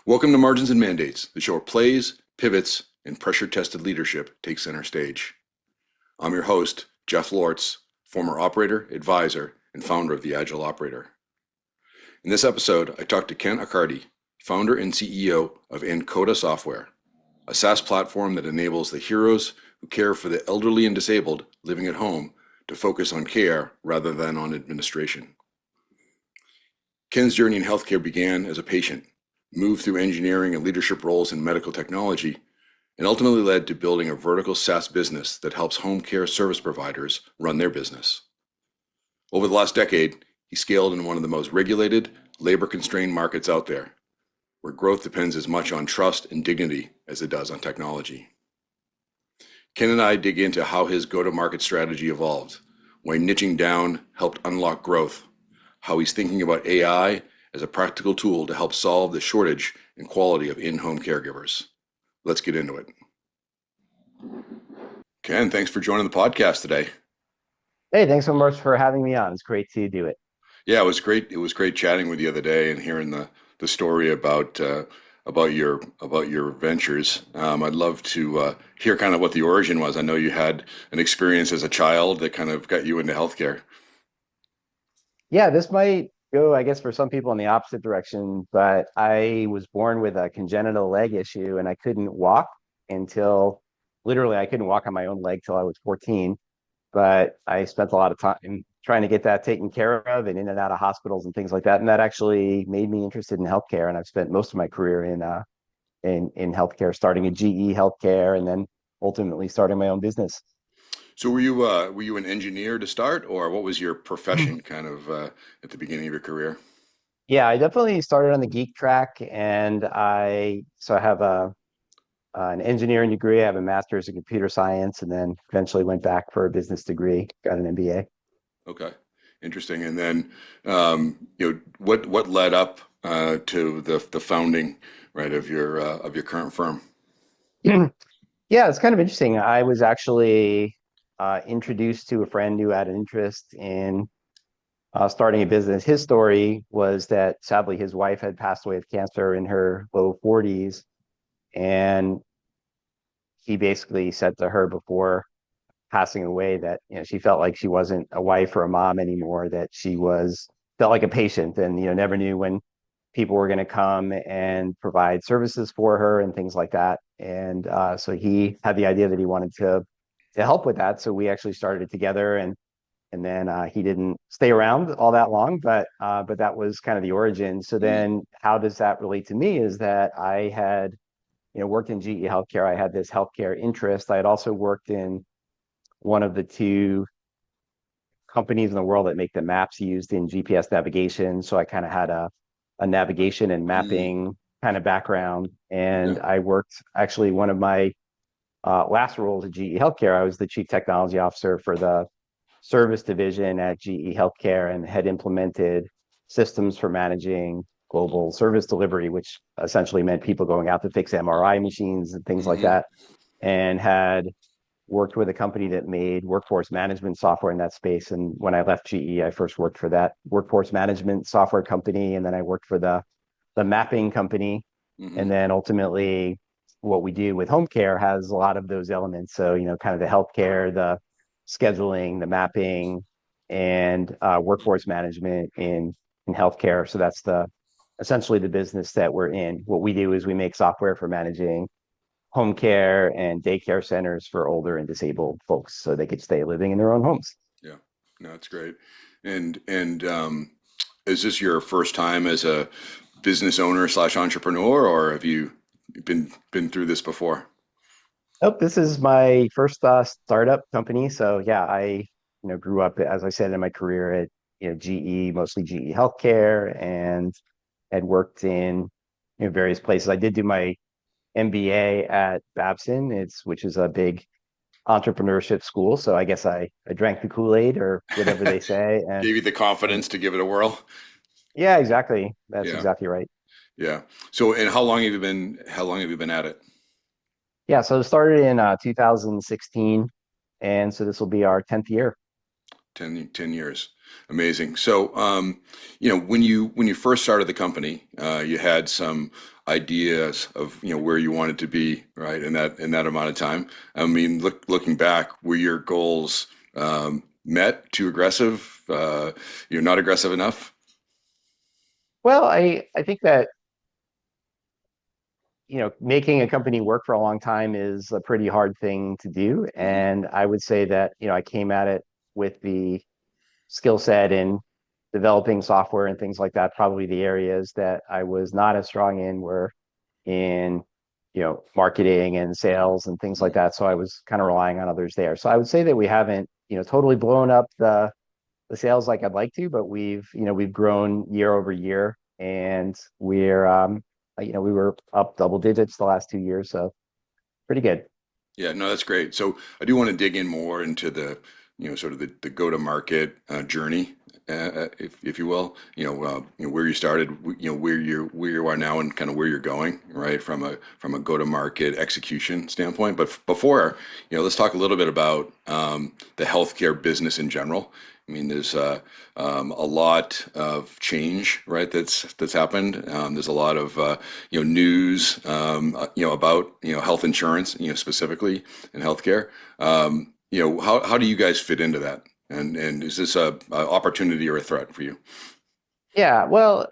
Welcome to Margins and Mandates, the show where plays, pivots, and pressure-tested leadership take center stage. I'm your host, Jeff Lortz, former operator, advisor, and founder of the Agile Operator. In this episode, I talked to Ken Accardi, founder and CEO of Ankota Software, a SaaS platform that enables the heroes who care for the elderly and disabled living at home to focus on care rather than on administration. Ken's journey in healthcare began as a patient, moved through engineering and leadership roles in medical technology, and ultimately led to building a vertical SaaS business that helps home care service providers run their business. Over the last decade, he scaled in one of the most regulated, labor-constrained markets out there, where growth depends as much on trust and dignity as it does on technology. Ken and I dig into how his go-to-market strategy evolved, why niching down helped unlock growth, how he's thinking about AI as a practical tool to help solve the shortage and quality of in-home caregivers. Let's get into it. Ken, thanks for joining the podcast today. Hey, thanks so much for having me on. It's great to do it. Yeah, it was great. It was great chatting with you the other day and hearing the story about your ventures. I'd love to hear kind of what the origin was. I know you had an experience as a child that kind of got you into healthcare. Yeah, this might go, I guess, for some people in the opposite direction, but I was born with a congenital leg issue and I couldn't walk until literally I couldn't walk on my own leg till I was 14. But I spent a lot of time trying to get that taken care of and in and out of hospitals and things like that. And that actually made me interested in healthcare. And I've spent most of my career in healthcare, starting at GE Healthcare and then ultimately starting my own business. So were you an engineer to start, or what was your profession kind of at the beginning of your career? Yeah, I definitely started on the geek track, and I have an engineering degree. I have a master's in computer science, and then eventually went back for a business degree, got an MBA. Okay, interesting. And then what led up to the founding, right, of your current firm? Yeah, it's kind of interesting. I was actually introduced to a friend who had an interest in starting a business. His story was that sadly his wife had passed away of cancer in her low 40s, and he basically said to her before passing away that she felt like she wasn't a wife or a mom anymore, that she was felt like a patient, and never knew when people were going to come and provide services for her and things like that. And so he had the idea that he wanted to help with that. So we actually started it together, and then he didn't stay around all that long, but that was kind of the origin. So Mm, then, how does that relate to me? Is that I had worked in GE Healthcare. I had this healthcare interest. I had also worked in one of the two companies in the world that make the maps used in GPS navigation. So I kind of had a navigation and mm, mapping kind of background. And yeah. I worked actually one of my last roles at GE Healthcare. I was the chief technology officer for the service division at GE Healthcare and had implemented systems for managing global service delivery, which essentially meant people going out to fix MRI machines and things like Hmm. that, and had worked with a company that made workforce management software in that space. And when I left GE, I first worked for that workforce management software company, and then I worked for the mapping company. Hmm. And then ultimately, what we do with home care has a lot of those elements. So, kind of the healthcare, the scheduling, the mapping, and workforce management in healthcare. So that's the essentially the business that we're in. What we do is we make software for managing home care and daycare centers for older and disabled folks so they could stay living in their own homes. Yeah, no, that's great. And is this your first time as a business owner slash entrepreneur, or have you been through this before? Oh, this is my first startup company. So yeah, I grew up, as I said, in my career at GE, mostly GE Healthcare, and had worked in various places. I did do my MBA at Babson, which is a big entrepreneurship school. So I guess I drank the Kool-Aid or whatever they say. Gave you the And confidence to give it a whirl? yeah, exactly. That's Yeah, exactly right. yeah. So, and how long have you been at it? Yeah, so it started in 2016, and so this will be our 10th year. 10 years. Amazing. So, when you first started the company, you had some ideas of, where you wanted to be, right? In that amount of time. I mean, looking back, were your goals met? Too aggressive? You're not aggressive enough? Well, I think that, making a company work for a long time is a pretty hard thing to do. Hmm. And I would say that, I came at it with the skill set in developing software and things like that. Probably the areas that I was not as strong in were in, marketing and sales and things like that. So I was kind of relying on others there. So I would say that we haven't, totally blown up the sales like I'd like to, but we've grown year over year, and we were up double digits the last 2 years, so pretty good. Yeah, no, that's great. So I do want to dig in more into the, sort of the go-to-market journey, if you will. Where you started, where you are now, and kind of where you're going, right? From a go-to-market execution standpoint. But before, let's talk a little bit about the healthcare business in general. I mean, there's a lot of change, right? That's happened. There's a lot of news, about health insurance, specifically in healthcare. How do you guys fit into that? And is this a opportunity or a threat for you? Yeah, well,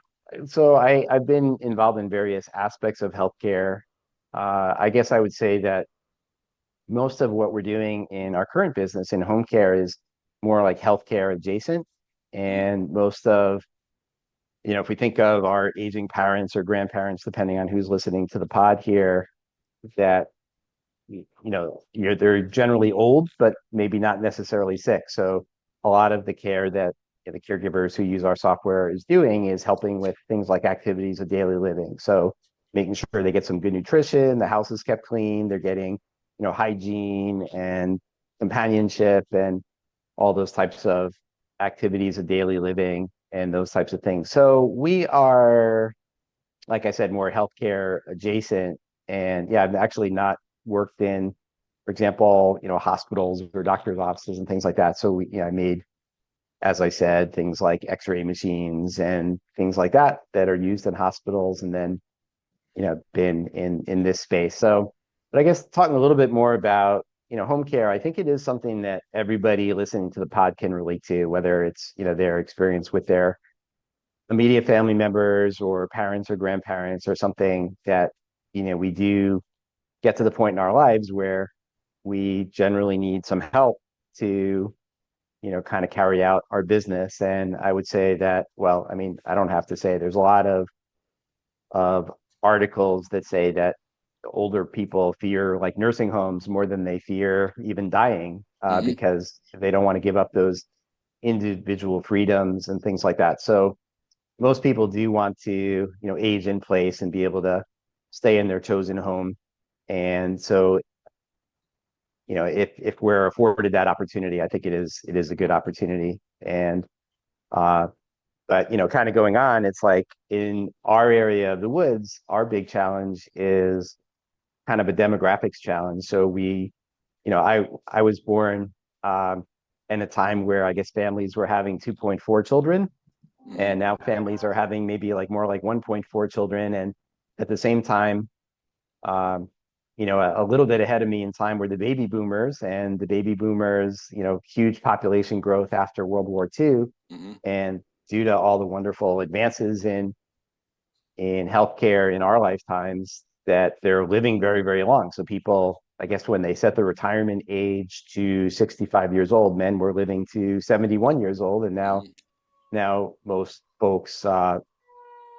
so I've been involved in various aspects of healthcare. I guess I would say that most of what we're doing in our current business in home care is more like healthcare adjacent, and most of if we think of our aging parents or grandparents, depending on who's listening to the pod here, that they're generally old, but maybe not necessarily sick. So a lot of the care that the caregivers who use our software is doing is helping with things like activities of daily living. So making sure they get some good nutrition, the house is kept clean, they're getting hygiene and companionship and all those types of activities of daily living and those types of things. So we are, like I said, more healthcare adjacent. And yeah, I've actually not worked in, for example, hospitals or doctors' offices and things like that. So I made, as I said, things like X-ray machines and things like that are used in hospitals, and then been in this space. So, but I guess talking a little bit more about home care, I think it is something that everybody listening to the pod can relate to, whether it's their experience with their immediate family members or parents or grandparents or something that we do get to the point in our lives where we generally need some help to kind of carry out our business. And I would say that, well, I mean, I don't have to say, there's a lot of articles that say that older people fear like nursing homes more than they fear even dying, Hmm. because they don't want to give up those individual freedoms and things like that. So most people do want to age in place and be able to stay in their chosen home. And so if we're afforded that opportunity, I think it is a good opportunity. And but kind of going on, it's like in our area of the woods, our big challenge is kind of a demographics challenge. So I was born in a time where I guess families were having 2.4 children, and now families are having maybe like more like 1.4 children. And at the same time, um, a little bit ahead of me in time were the baby boomers, and the baby boomers, huge population growth after World War II. Hmm. And due to all the wonderful advances in healthcare in our lifetimes, that they're living very, very long. So people, I guess, when they set the retirement age to 65 years old, men were living to 71 years old, and now most folks,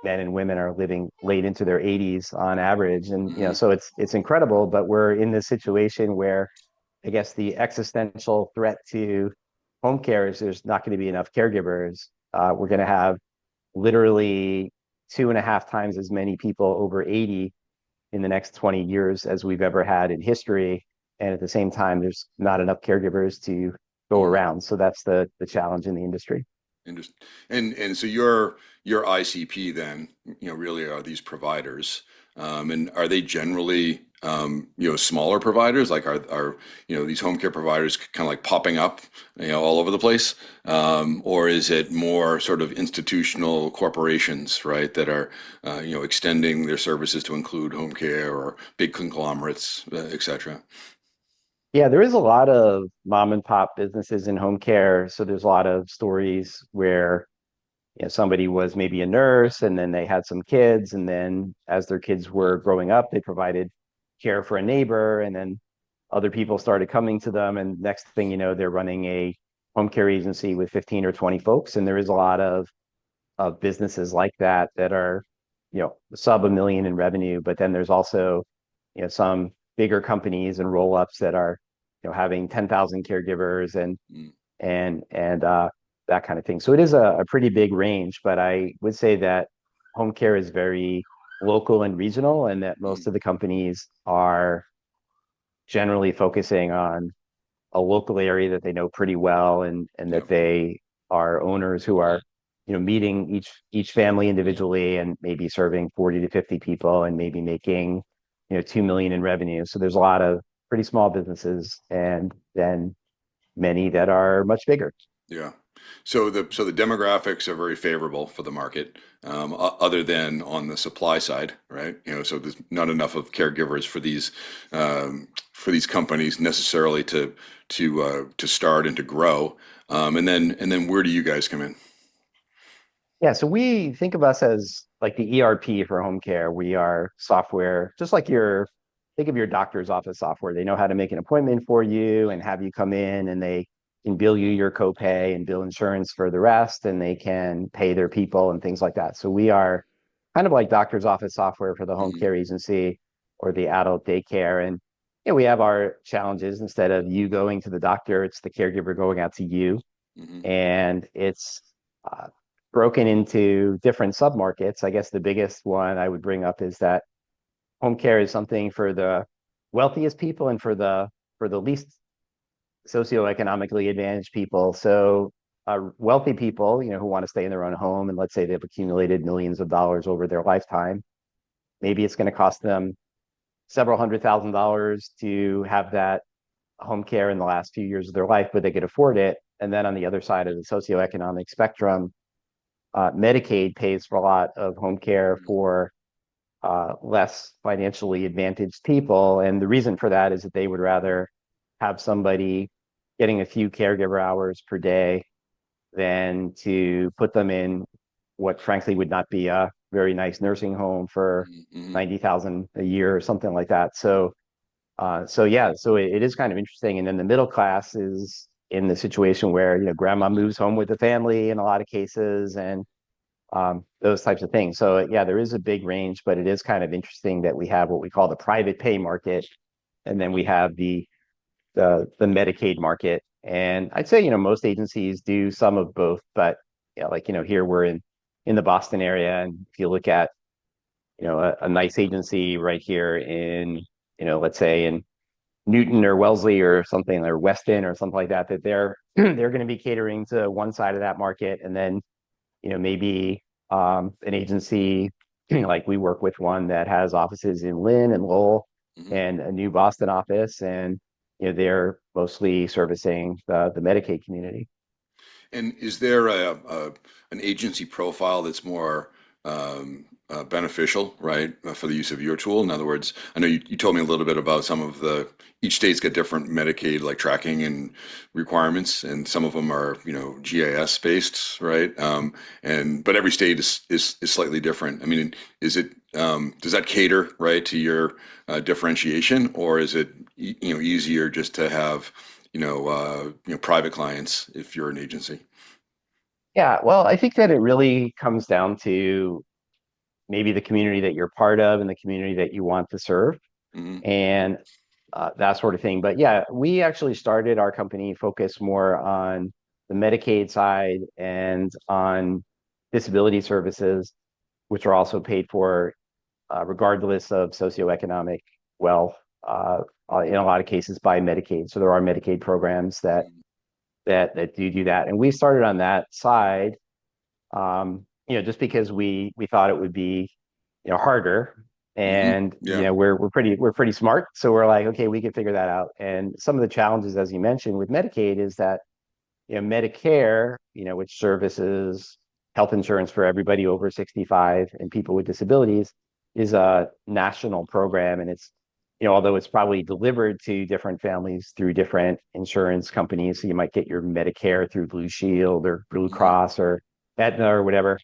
men and women, are living late into their 80s on average. And Hmm. so it's incredible, but we're in this situation where I guess the existential threat to home care is there's not going to be enough caregivers. We're going to have literally 2.5 times as many people over 80 in the next 20 years as we've ever had in history. And at the same time, there's not enough caregivers to go Hmm. around. So that's the challenge in the industry. And so your ICP then, really are these providers. And are they generally, smaller providers? Like are these home care providers kind of like popping up, all over the place? Or is it more sort of institutional corporations, right, that are, extending their services to include home care or big conglomerates, et cetera? Yeah, there is a lot of mom and pop businesses in home care. So there's a lot of stories where somebody was maybe a nurse and then they had some kids, and then as their kids were growing up, they provided care for a neighbor, and then other people started coming to them, and next thing you know, they're running a home care agency with 15 or 20 folks. And there is a lot of businesses like that that are, sub a million in revenue. But then there's also, some bigger companies and roll-ups that are, having 10,000 caregivers Mm, and that kind of thing. So it is a pretty big range, but I would say that home care is very local and regional, and that most mm, of the companies are generally focusing on a local area that they know pretty well, and yeah, that they are owners who are, meeting each family individually and maybe serving 40 to 50 people and maybe making, 2 million in revenue. So there's a lot of pretty small businesses and then many that are much bigger. yeah. So the demographics are very favorable for the market, other than on the supply side, right? So there's not enough of caregivers for these companies necessarily to start and to grow. And then where do you guys come in? Yeah, so we think of us as like the ERP for home care. We are software, just like think of your doctor's office software. They know how to make an appointment for you and have you come in, and they can bill you your copay and bill insurance for the rest, and they can pay their people and things like that. So we are kind of like doctor's office software for the home Hmm. care agency or the adult daycare. And we have our challenges. Instead of you going to the doctor, it's the caregiver going out to you, Hmm. and it's uh, broken into different submarkets. I guess the biggest one I would bring up is that home care is something for the wealthiest people and for the least socioeconomically advantaged people. So wealthy people, who want to stay in their own home, and let's say they've accumulated millions of dollars over their lifetime, maybe it's going to cost them several $100,000 to have that home care in the last few years of their life, but they could afford it. And then on the other side of the socioeconomic spectrum, Medicaid pays for a lot of home care for less financially advantaged people. And the reason for that is that they would rather have somebody getting a few caregiver hours per day than to put them in what frankly would not be a very nice nursing home for Hmm. 90,000 a year or something like that. So yeah, so it is kind of interesting. And then the middle class is in the situation where, grandma moves home with the family in a lot of cases, and those types of things. So yeah, there is a big range, but it is kind of interesting that we have what we call the private pay market, and then we have the Medicaid market. And I'd say, most agencies do some of both, but yeah, like, here we're in the Boston area, and if you look at, a nice agency right here in, let's say in Newton or Wellesley or something, or Weston or something like that, that they're they're going to be catering to one side of that market, and then maybe an agency like we work with one that has offices in Lynn and Lowell Hmm. and a new Boston office, and they're mostly servicing the Medicaid community. And is there an agency profile that's more beneficial, right, for the use of your tool? In other words, I know you told me a little bit about some of each state's got different Medicaid like tracking and requirements, and some of them are, GIS based, right? But every state is slightly different. I mean, does that cater, right, to your differentiation, or is it, easier just to have, private clients if you're an agency? Yeah, well, I think that it really comes down to maybe the community that you're part of and the community that you want to serve, Hmm. and that sort of thing. But yeah, we actually started our company focused more on the Medicaid side and on disability services, which are also paid for regardless of socioeconomic wealth, in a lot of cases by Medicaid. So there are Medicaid programs that do that, and we started on that side, just because we thought it would be harder, And Yeah. we're pretty smart, so we're like, okay, we can figure that out. And some of the challenges, as you mentioned, with Medicaid is that Medicare, which services health insurance for everybody over 65 and people with disabilities, is a national program, and it's although it's probably delivered to different families through different insurance companies, so you might get your Medicare through Blue Shield or Blue Mhm. Cross or Aetna or whatever.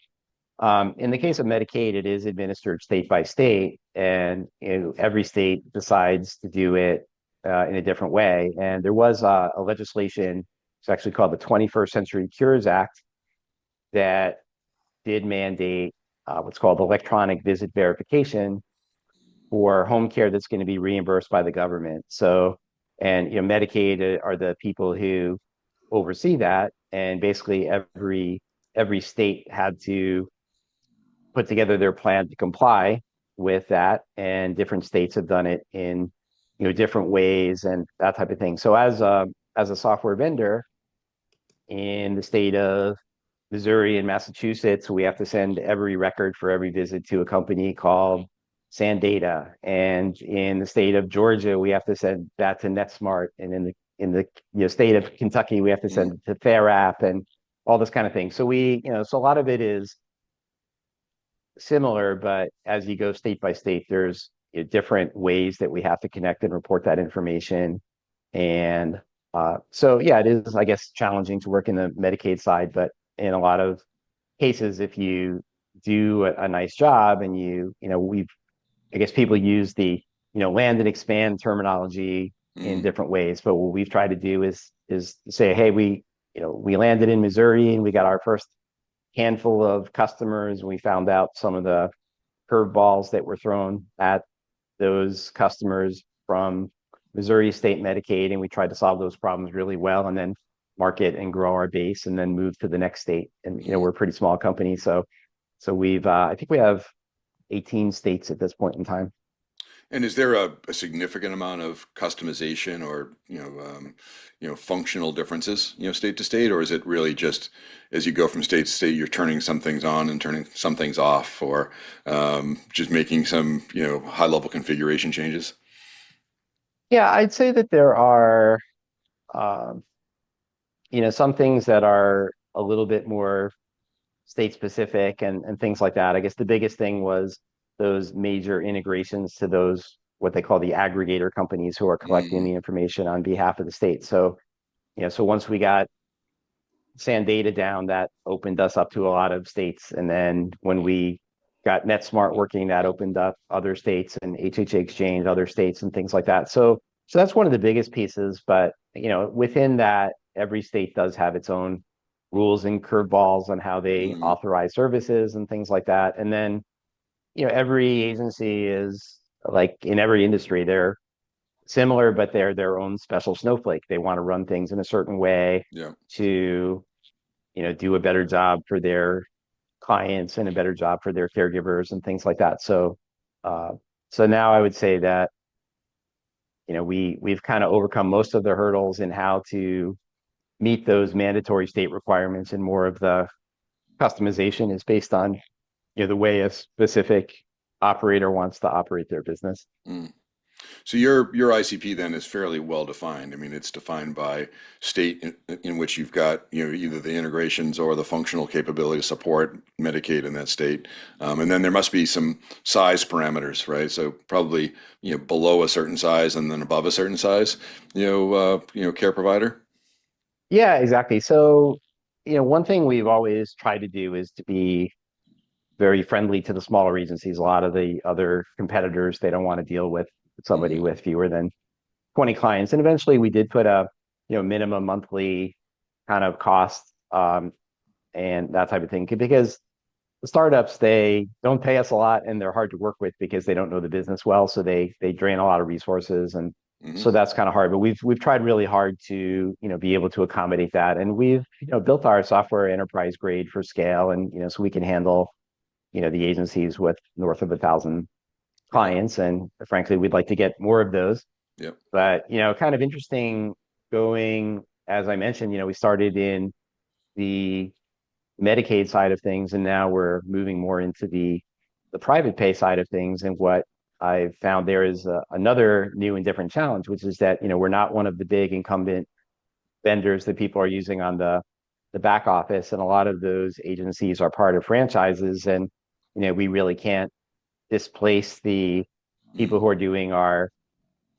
In the case of Medicaid, it is administered state by state, and every state decides to do it in a different way. And there was a legislation, it's actually called the 21st Century Cures Act, that did mandate what's called electronic visit verification for home care that's going to be reimbursed by the government. So, and Medicaid are the people who oversee that, and basically every state had to put together their plan to comply with that, and different states have done it in different ways and that type of thing. So as a software vendor in the state of Missouri and Massachusetts, we have to send every record for every visit to a company called SanData, and in the state of Georgia, we have to send that to NetSmart, and in the state of Kentucky, we have to Mhm. send it to FairApp and all this kind of thing. So so a lot of it is similar, but as you go state by state, there's different ways that we have to connect and report that information. And so, yeah, it is, I guess, challenging to work in the Medicaid side, but in a lot of cases, if you do a nice job and I guess people use the, land and expand terminology in Mhm. different ways. But what we've tried to do is say, hey, we landed in Missouri and we got our first handful of customers. We found out some of the curveballs that were thrown at those customers from Missouri State Medicaid, and we tried to solve those problems really well, and then market and grow our base, and then move to the next state. And Mhm. we're a pretty small company, so we've I think we have 18 states at this point in time. And is there a significant amount of customization or functional differences state to state, or is it really just as you go from state to state you're turning some things on and turning some things off, or just making some high level configuration changes? Yeah, I'd say that there are um, some things that are a little bit more state specific and things like that. I guess the biggest thing was those major integrations to those what they call the aggregator companies who are collecting Mm, the information on behalf of the state. So, so once we got SAN data down, that opened us up to a lot of states. And then when we got NetSmart working, that opened up other states, and HHA Exchange, other states and things like that. So that's one of the biggest pieces. But within that, every state does have its own rules and curveballs on how they mm, authorize services and things like that. And then every agency is like in every industry, they're similar, but they're their own special snowflake. They want to run things in a certain way yeah. to do a better job for their clients and a better job for their caregivers and things like that. Uh, so now I would say that we've kind of overcome most of the hurdles in how to meet those mandatory state requirements, and more of the customization is based on the way a specific operator wants to operate their business. Mm. So your ICP then is fairly well defined. I mean, it's defined by state in which you've got either the integrations or the functional capability to support Medicaid in that state, and then there must be some size parameters, right? So probably below a certain size and then above a certain size, care provider. Yeah, exactly. So one thing we've always tried to do is to be very friendly to the smaller agencies. A lot of the other competitors, they don't want to deal with somebody Hmm. with fewer than 20 clients. And eventually we did put a minimum monthly kind of cost, and that type of thing, because the startups, they don't pay us a lot and they're hard to work with because they don't know the business well, so they drain a lot of resources, and Hmm. so that's kind of hard. But we've tried really hard to be able to accommodate that, and we've built our software enterprise grade for scale, and so we can handle the agencies with north of 1,000 Right. clients, and frankly we'd like to get more of those. Yep. But kind of interesting going, as I mentioned, we started in the Medicaid side of things, and now we're moving more into the private pay side of things. And what I found there is another new and different challenge, which is that, we're not one of the big incumbent vendors that people are using on the back office. And a lot of those agencies are part of franchises. And, we really can't displace the people who are doing our,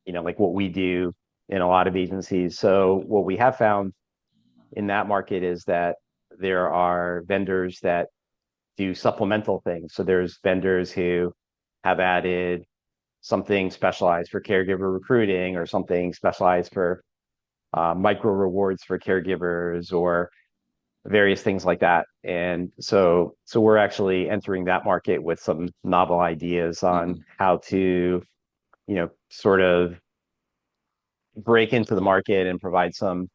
like what we do in a lot of agencies. So what we have found in that market is that there are vendors that do supplemental things. So there's vendors who have added something specialized for caregiver recruiting or something specialized for micro rewards for caregivers or various things like that. And so we're actually entering that market with some novel ideas on Mhm. how to, sort of break into the market and provide some,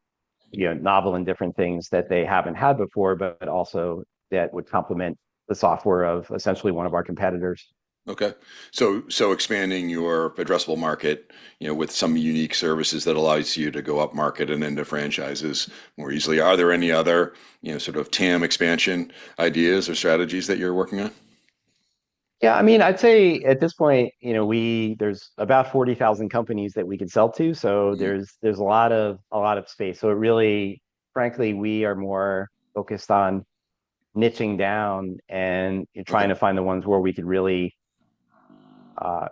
novel and different things that they haven't had before, but also that would complement the software of essentially one of our competitors. Okay. So expanding your addressable market, with some unique services that allows you to go up market and into franchises more easily. Are there any other, sort of TAM expansion ideas or strategies that you're working on? Yeah, I mean, I'd say at this point, there's about 40,000 companies that we could sell to, so Mhm. there's a lot of space. So it really, frankly, we are more focused on niching down and trying Okay. to find the ones where we could really uh,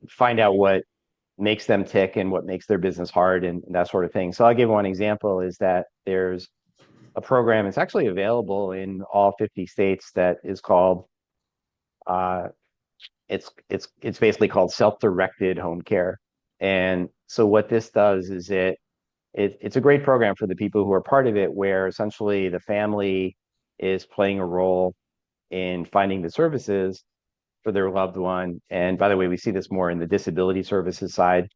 find out what makes them tick and what makes their business hard and that sort of thing. So I'll give one example is that there's a program, it's actually available in all 50 states that is called uh, it's basically called self-directed home care. And so what this does is it's a great program for the people who are part of it, where essentially the family is playing a role in finding the services for their loved one. And by the way, we see this more in the disability services side.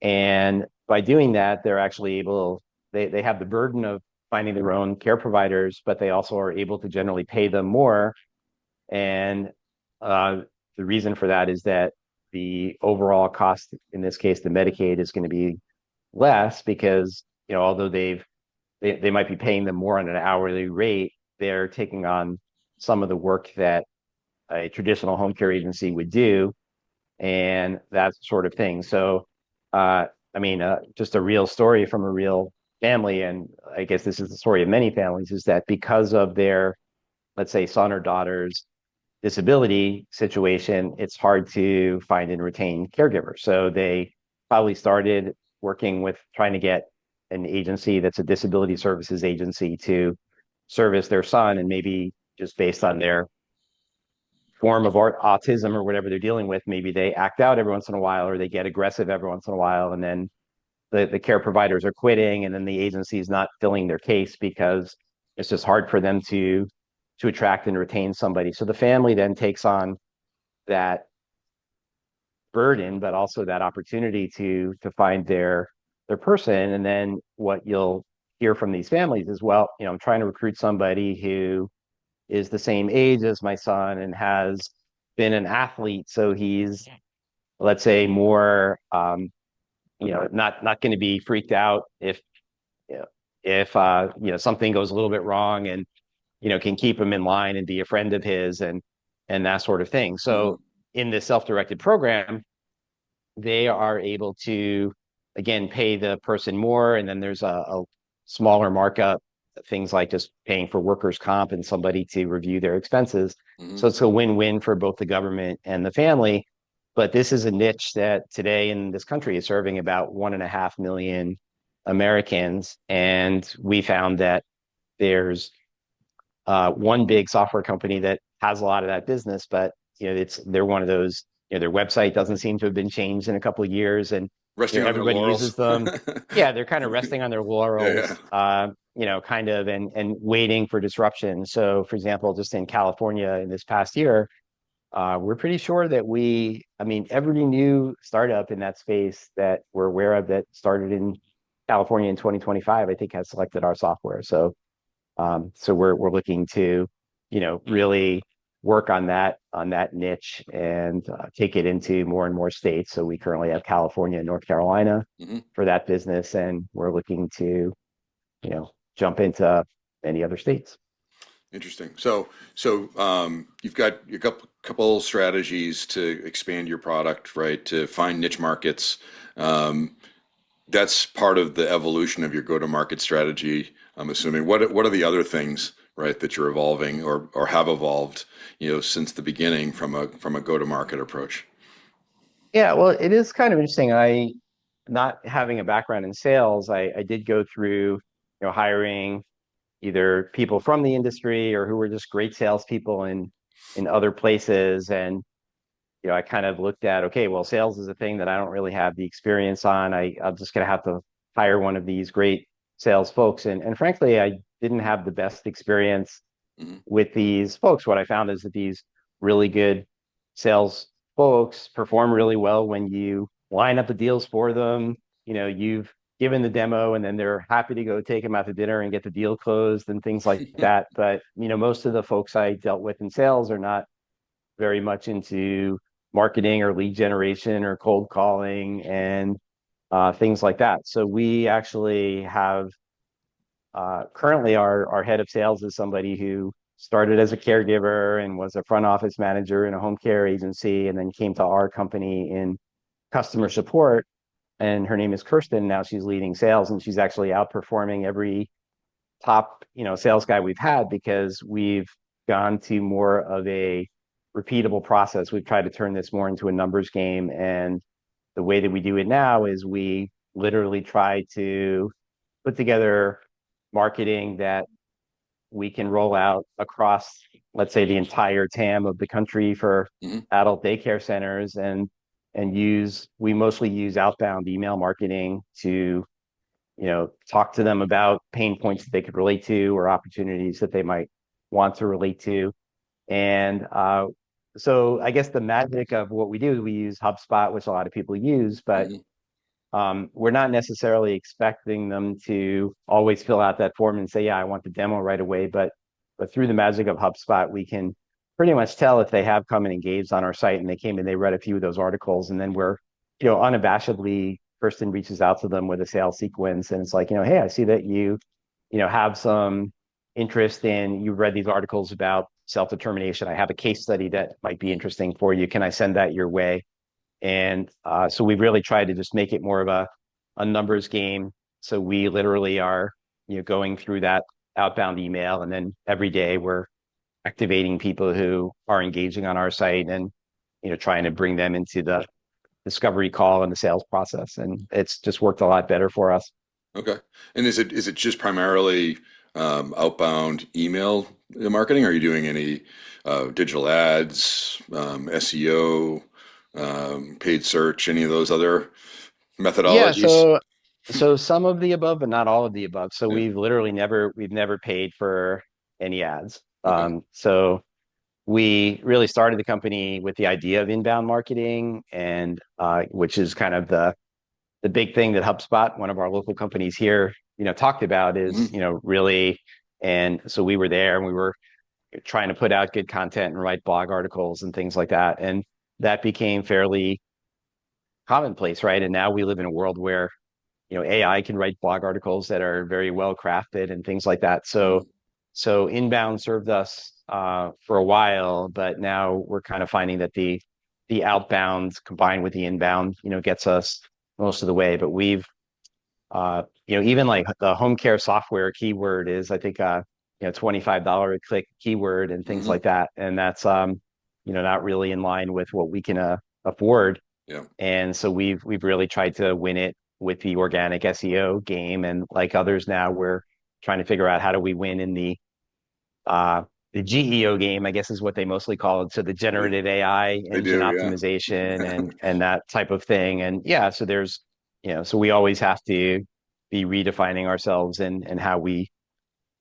And by doing that, they're actually able, they have the burden of finding their own care providers, but they also are able to generally pay them more. And uh, the reason for that is that the overall cost, in this case, the Medicaid, is going to be less because, although they might be paying them more on an hourly rate, they're taking on some of the work that a traditional home care agency would do and that sort of thing. So, I mean, just a real story from a real family, and I guess this is the story of many families, is that because of their, let's say, son or daughter's disability situation, it's hard to find and retain caregivers. So they probably started working with trying to get an agency that's a disability services agency to service their son, and maybe just based on their form of autism or whatever they're dealing with, maybe they act out every once in a while or they get aggressive every once in a while, and then the care providers are quitting, and then the agency is not filling their case because it's just hard for them to attract and retain somebody. So the family then takes on that burden, but also that opportunity to find their person. And then what you'll hear from these families is, well, I'm trying to recruit somebody who is the same age as my son and has been an athlete, so he's, let's say, more not going to be freaked out if you know, if something goes a little bit wrong, and can keep him in line and be a friend of his and that sort of thing. Mhm. So in this self-directed program, they are able to again pay the person more, and then there's a smaller markup, things like just paying for workers' comp and somebody to review their expenses. Mhm. So it's a win-win for both the government and the family. But this is a niche that today in this country is serving about 1.5 million Americans. And we found that there's one big software company that has a lot of that business, but they're one of those. Their website doesn't seem to have been changed in a couple of years, and Resting on their everybody uses laurels. them. Yeah, they're kind of resting on their Yeah, yeah. laurels, kind of, and waiting for disruption. So, for example, just in California in this past year, we're pretty sure that I mean, every new startup in that space that we're aware of that started in California in 2025, I think, has selected our software. So we're looking to, really work on that niche and take it into more and more states. So we currently have California and North Carolina Mhm. for that business, and we're looking to, jump into many other states. Interesting. So you've got a couple strategies to expand your product, right? To find niche markets. Um, that's part of the evolution of your go-to-market strategy, I'm assuming. What are the other things, right, that you're evolving or have evolved, since the beginning from a go-to-market approach? Yeah, well, it is kind of interesting. Not having a background in sales, I did go through, hiring either people from the industry or who were just great salespeople in other places. And I kind of looked at, okay, well, sales is a thing that I don't really have the experience on. I'm just going to have to hire one of these great sales folks. And frankly, I didn't have the best experience Hmm. with these folks. What I found is that these really good sales folks perform really well when you line up the deals for them. You've given the demo and then they're happy to go take them out to dinner and get the deal closed and things like that. But, most of the folks I dealt with in sales are not very much into marketing or lead generation or cold calling and things like that. So we actually have currently our head of sales is somebody who started as a caregiver and was a front office manager in a home care agency and then came to our company in customer support. And her name is Kirsten. Now she's leading sales and she's actually outperforming every top, sales guy we've had because we've gone to more of a repeatable process. We've tried to turn this more into a numbers game. And the way that we do it now is we literally try to put together marketing that we can roll out across, let's say, the entire TAM of the country for Hmm. adult daycare centers and we mostly use outbound email marketing to talk to them about pain points that they could relate to or opportunities that they might want to relate to. And so I guess the magic of what we do is we use HubSpot, which a lot of people use, but Hmm. we're not necessarily expecting them to always fill out that form and say, yeah, I want the demo right away. But through the magic of HubSpot, we can pretty much tell if they have come and engaged on our site and they came and they read a few of those articles. And then we're, unabashedly, Kirsten reaches out to them with a sales sequence. And it's like, hey, I see that have some interest in, you've read these articles about self-determination. I have a case study that might be interesting for you. Can I send that your way? And so we've really tried to just make it more of a numbers game. So we literally are, going through that outbound email, and then every day we're activating people who are engaging on our site and, trying to bring them into the discovery call and the sales process. And it's just worked a lot better for us. Okay. And is it just primarily outbound email marketing? Are you doing any digital ads, SEO, paid search, any of those other Yeah, methodologies? so some of the above, but not all of the above. So Yeah. we've never paid for any ads. Okay. So we really started the company with the idea of inbound marketing, and which is kind of the big thing that HubSpot, one of our local companies here, talked about is, Hmm. really. And so we were there and we were trying to put out good content and write blog articles and things like that. And that became fairly commonplace, right? And now we live in a world where, AI can write blog articles that are very well crafted and things like that. So, Hmm. so inbound served us for a while, but now we're kind of finding that the outbound combined with the inbound, gets us most of the way. But we've even like the home care software keyword is, I think, $25 a click keyword and things Hmm. like that. And that's, not really in line with what we can afford. Yeah. And so we've really tried to win it with the organic SEO game. And like others now, we're trying to figure out how do we win in the GEO game, I guess is what they mostly call it. So the They, generative AI they engine do, yeah. optimization and that type of thing. And yeah, so there's, so we always have to be redefining ourselves and how we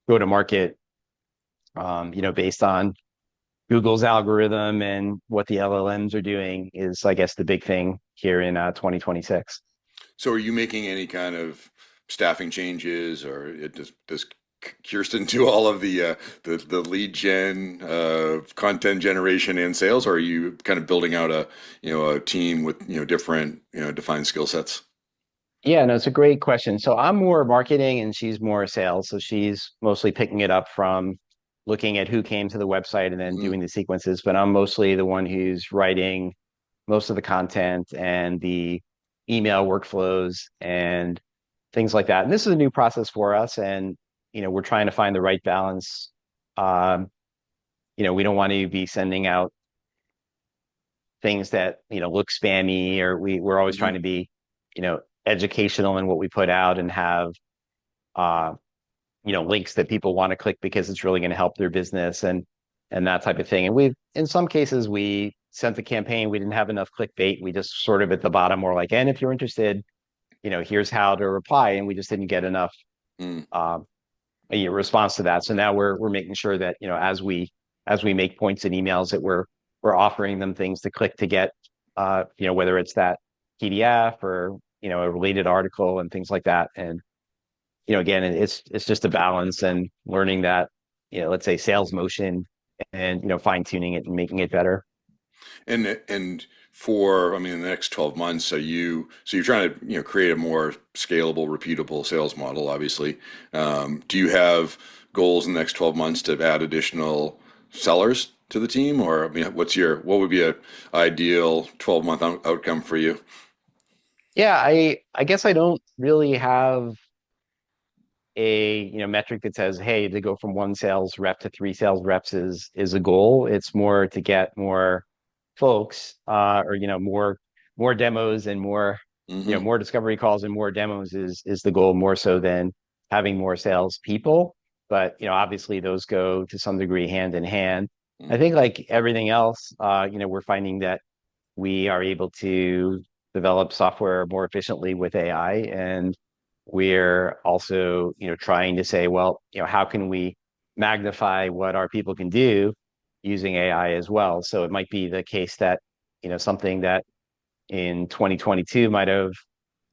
go to market, based on Google's algorithm and what the LLMs are doing is, I guess, the big thing here in 2026. So are you making any kind of staffing changes, or does Kirsten do all of the lead gen, content generation and sales, or are you kind of building out a team with different defined skill sets? Yeah, no, it's a great question. So I'm more marketing and she's more sales. So she's mostly picking it up from looking at who came to the website and then Mm-hmm. doing the sequences, but I'm mostly the one who's writing most of the content and the email workflows and things like that. And this is a new process for us, and we're trying to find the right balance. Um, we don't want to be sending out things that look spammy, or we're always Mm-hmm. trying to be educational in what we put out and have uh, links that people want to click because it's really going to help their business and that type of thing. And we in some cases we sent the campaign, we didn't have enough clickbait. We just sort of at the bottom were like, and if you're interested, here's how to reply, and we just didn't get enough Mm-hmm. um, a response to that. So now we're making sure that as we make points in emails that we're offering them things to click to get whether it's that PDF or a related article and things like that. And again, it's just a balance and learning that let's say sales motion and fine tuning it and making it better. And for, I mean, in the next 12 months, you're trying to, create a more scalable, repeatable sales model, obviously. Do you have goals in the next 12 months to add additional sellers to the team? Or, I mean, what would be a ideal 12-month outcome for you? Yeah, I guess I don't really have a metric that says, hey, to go from one sales rep to three sales reps is a goal. It's more to get more folks or more demos and more Mm-hmm. more discovery calls and more demos is the goal, more so than having more sales people. But obviously those go to some degree hand in hand. I think like everything else, we're finding that we are able to develop software more efficiently with AI, and we're also trying to say, well, how can we magnify what our people can do using AI as well. So it might be the case that something that in 2022 might have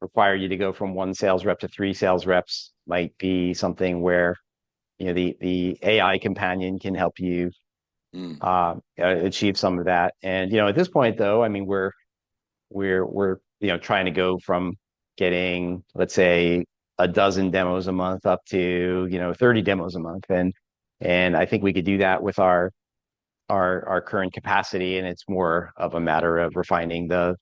required you to go from one sales rep to three sales reps might be something where the AI companion can help you Mm-hmm. achieve some of that. And at this point, though, I mean, we're trying to go from getting, let's say, a dozen demos a month up to 30 demos a month, and I think we could do that with our current capacity, and it's more of a matter of refining the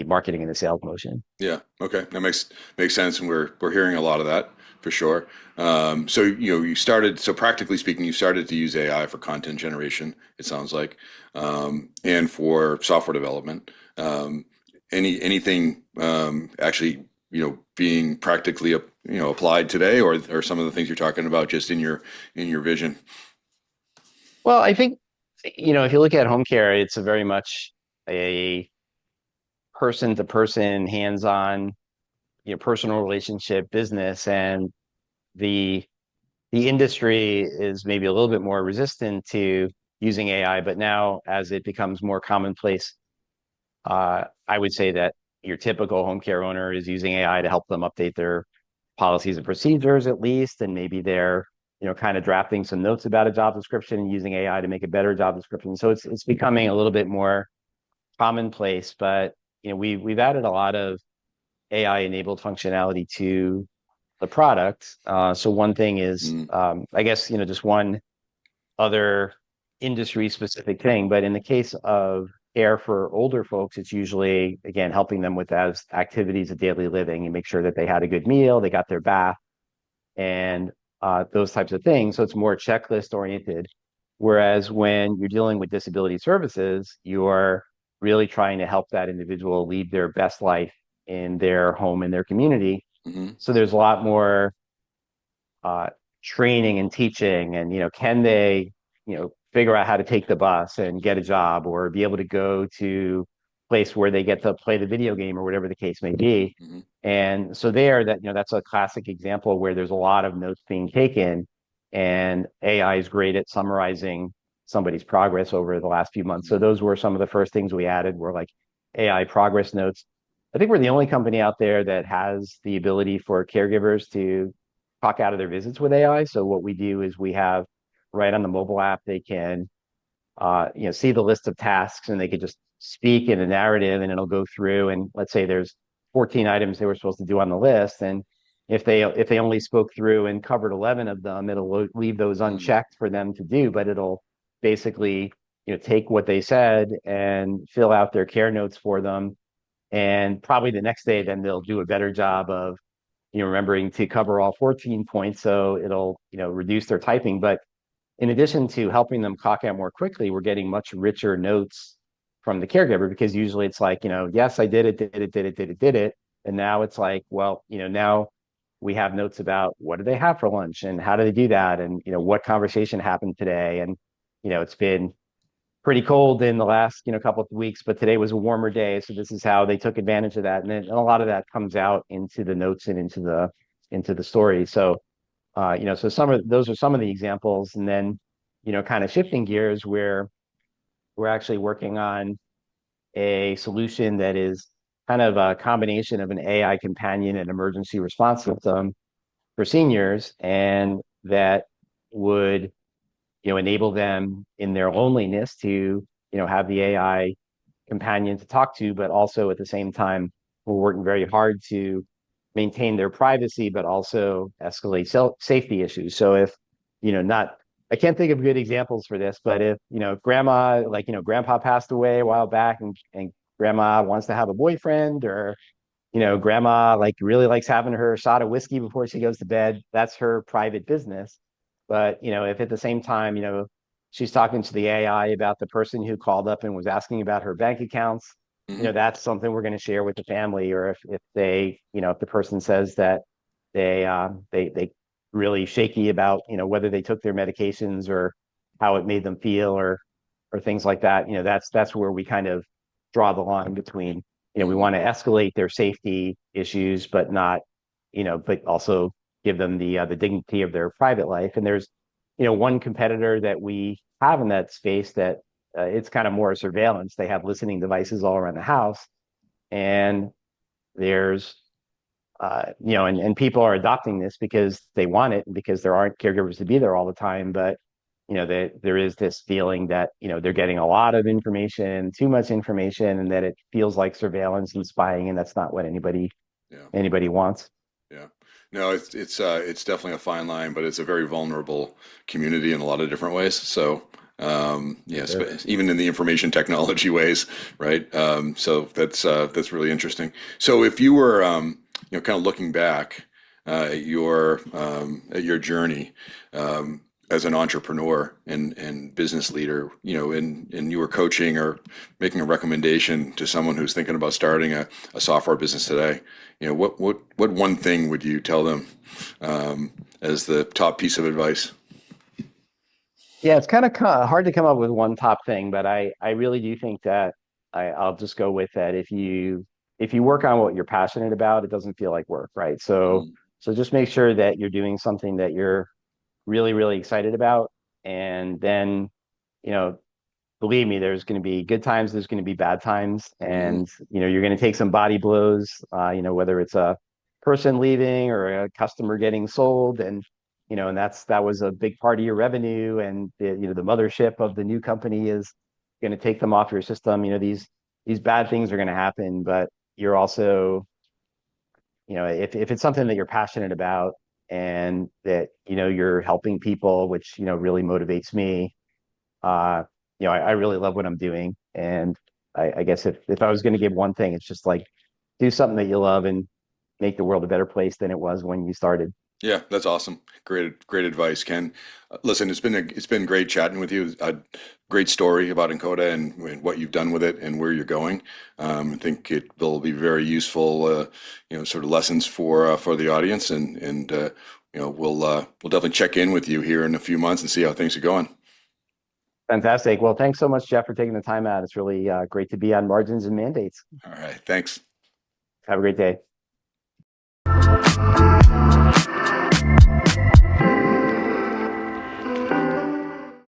marketing and the sales motion. Yeah. Okay. That makes sense, and we're hearing a lot of that for sure. So so practically speaking, you started to use AI for content generation. It sounds like, and for software development. Anything actually being practically applied today, or some of the things you're talking about just in your vision. Well, I think if you look at home care, it's a very much a person to person, hands on, personal relationship business, and the the industry is maybe a little bit more resistant to using AI, but now as it becomes more commonplace, I would say that your typical home care owner is using AI to help them update their policies and procedures at least, and maybe they're kind of drafting some notes about a job description and using AI to make a better job description. So it's becoming a little bit more commonplace, but we've added a lot of AI enabled functionality to the product. So one thing is, Mm, I guess, just one other industry specific thing, but in the case of care for older folks, it's usually, again, helping them with those activities of daily living and make sure that they had a good meal, they got their bath, and those types of things. So it's more checklist oriented. Whereas when you're dealing with disability services, you're really trying to help that individual lead their best life in their home, in their community. hmm So there's a lot more uh, training and teaching, and can they figure out how to take the bus and get a job, or be able to go to a place where they get to play the video game or whatever the case may be. hmm And so there, that's a classic example where there's a lot of notes being taken, and AI is great at summarizing somebody's progress over the last few months. So hmm those were some of the first things we added, were like AI progress notes. I think we're the only company out there that has the ability for caregivers to talk out of their visits with AI. So what we do is we have right on the mobile app, they can see the list of tasks, and they could just speak in a narrative, and it'll go through, and let's say there's 14 items they were supposed to do on the list, and if they only spoke through and covered 11 of them, it'll leave those Mm. unchecked for them to do, but it'll basically, take what they said and fill out their care notes for them. And probably the next day, then they'll do a better job of, remembering to cover all 14 points. So it'll, reduce their typing. But in addition to helping them clock out more quickly, we're getting much richer notes from the caregiver, because usually it's like, yes, I did it, did it, did it, did it, did it. And now it's like, well, now we have notes about what did they have for lunch and how did they do that? And, what conversation happened today? And, it's been pretty cold in the last, couple of weeks, but today was a warmer day. So this is how they took advantage of that. And then a lot of that comes out into the notes and into the story. So so some of those are some of the examples. And then, kind of shifting gears, where we're actually working on a solution that is kind of a combination of an AI companion and emergency response system for seniors, and that would, enable them in their loneliness to, have the AI companion to talk to, but also at the same time, we're working very hard to maintain their privacy, but also escalate safety issues. So if, not, I can't think of good examples for this, but if, grandma, like, grandpa passed away a while back, and grandma wants to have a boyfriend, or, grandma like really likes having her shot of whiskey before she goes to bed, that's her private business. But, if at the same time, she's talking to the AI about the person who called up and was asking about her bank accounts, Hmm. that's something we're going to share with the family. Or if they, if the person says that they really shaky about, whether they took their medications or how it made them feel, or things like that, that's where we kind of draw the line between, we Hmm. want to escalate their safety issues, but not, but also give them the dignity of their private life. And there's, one competitor that we have in that space that it's kind of more surveillance. They have listening devices all around the house, and there's and people are adopting this because they want it, and because there aren't caregivers to be there all the time. But there is this feeling that they're getting a lot of information, too much information, and that it feels like surveillance and spying, and that's not what Yeah. anybody wants. Yeah. No, it's definitely a fine line, but it's a very vulnerable community in a lot of different ways. So, yeah, Sure. even in the information technology ways, right? So that's really interesting. So if you were, kind of looking back at your journey, as an entrepreneur and business leader, and you were coaching or making a recommendation to someone who's thinking about starting a software business today, what one thing would you tell them, as the top piece of advice? Yeah, it's kind of hard to come up with one top thing, but I really do think that I'll just go with that. If you work on what you're passionate about, it doesn't feel like work, right? So Mm. so just make sure that you're doing something that you're really, really excited about. And then, you know, believe me, there's going to be good times, there's going to be bad times, Mm. and you're going to take some body blows, whether it's a person leaving or a customer getting sold. And and that was a big part of your revenue, and the mothership of the new company is going to take them off your system. These bad things are going to happen, but you're also, if it's something that you're passionate about, and that you're helping people, which really motivates me. uh I really love what I'm doing. And I guess if I was going to give one thing, it's just like, do something that you love and make the world a better place than it was when you started. Yeah, that's awesome. Great advice, Ken. Listen, it's been great chatting with you. A great story about Ankota and what you've done with it and where you're going. I think it will be very useful, sort of lessons for the audience, and we'll definitely check in with you here in a few months and see how things are going. Fantastic. Well, thanks so much, Jeff, for taking the time out. It's really great to be on Margins and Mandates. All right, thanks. Have a great day.